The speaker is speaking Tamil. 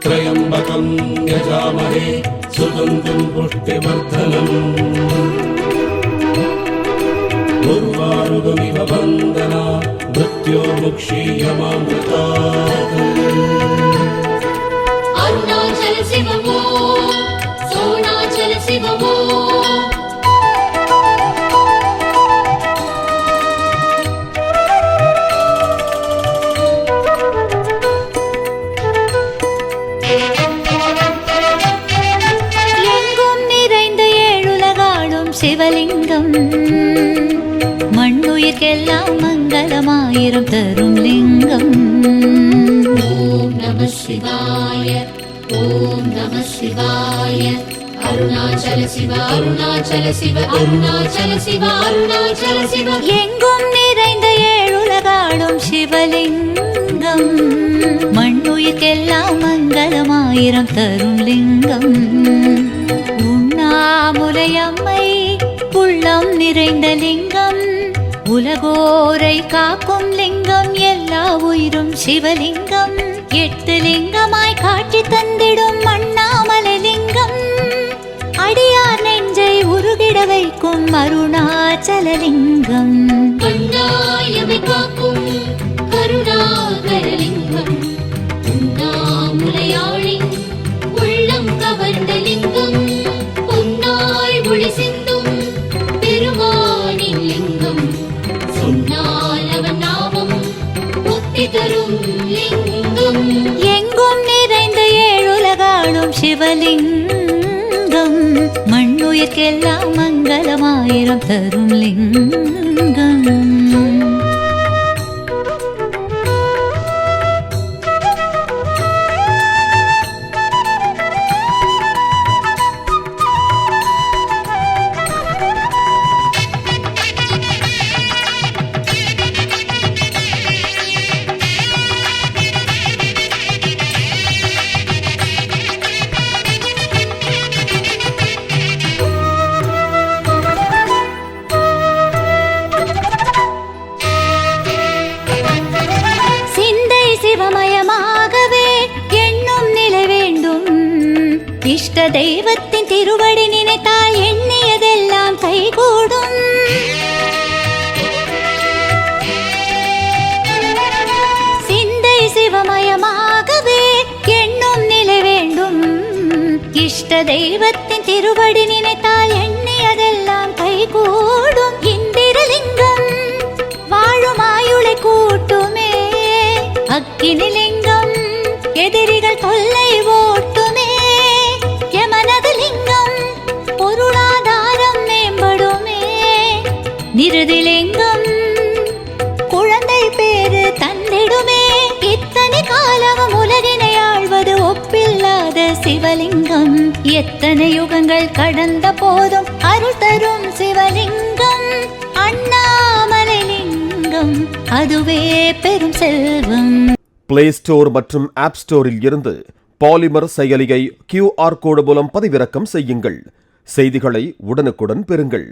त्र्यम्बकं यजामहे सुगन्धिं पुष्टिवर्धनम् उर्वारुकमिव वन्दना मृत्योर्मुक्षीयमामृतात् अरुणाचल शिवमो सोणाचल शिवमो சிவலிங்கம் மண்ணுயிர்க்கெல்லாம் மங்களமாயிரம் தரும் லிங்கம். ஓம் நம சிவாய ஓம் நம சிவாய அருணாச்சல சிவ அருணாச்சல சிவ அருணாச்சல சிவ அருணாச்சல சிவ. எங்கும் நிறைந்த ஏழுலகாடும் சிவலிங்கம் மண்ணுயிர்க்கெல்லாம் மங்களமாயிரம் தரும் லிங்கம். உண்ணாமுலையம்மை உள்ளம் நிறைந்த லிங்கம் உலகோரை காக்கும் லிங்கம் எல்லா உயிரும் சிவலிங்கம். 8 லிங்கமாய் காட்சி தந்திடும் அண்ணாமலை லிங்கம் அடியார் நெஞ்சை உருகிட வைக்கும் அருணாச்சல லிங்கம். கண்ணாயமை காக்கும் கருணாகர லிங்கம் உண்ணாமுலையாளி உள்ளம் கவர்ந்த லிங்கம் பொன்னாய் ஒளி சிந்தும் பெருமானின் லிங்கம் சொன்னால் அவன் நாமம் முக்தி தரும் லிங்கம். எங்கும் நிறைந்த ஏழுலகாடும் சிவலிங்கம் மண்ணுயிர்க்கெல்லாம் மங்களமாயிரம் தரும் லிங்கம். சிவமயமாகவே எண்ணும் நிலை வேண்டும். இஷ்ட தெய்வத்தின் திருவடி நினைத்தால் எண்ணியதெல்லாம் கைகூடும். சிந்தை சிவமயமாகவே எண்ணும் நிலை வேண்டும். இஷ்ட தெய்வத்தின் திருவடி நினைத்தால் எண்ணியதெல்லாம் கைகூடும். இந்திரலிங்கம் வாழும் ஆயுளை கூட்டுமே. அக்கினிலிங்கம் எதிரிகள் தொல்லை ஓட்டுமே. யமனது லிங்கம் பொருளாதாரம் மேம்படுமே. நிருதிலிங்கம் குழந்தை பேரு தந்திடுமே. இத்தனை காலம் உலகினை ஆழ்வது ஒப்பில்லாத சிவலிங்கம். எத்தனை யுகங்கள் கடந்த போதும் அருள் தரும் சிவலிங்கம் அண்ணாமலை லிங்கம் அதுவே பெரும் செல்வம். பிளே ஸ்டோர் மற்றும் ஆப் ஸ்டோரில் இருந்து பாலிமர் செயலியை QR கோடு மூலம் பதிவிறக்கம் செய்யுங்கள். செய்திகளை உடனுக்குடன் பெறுங்கள்.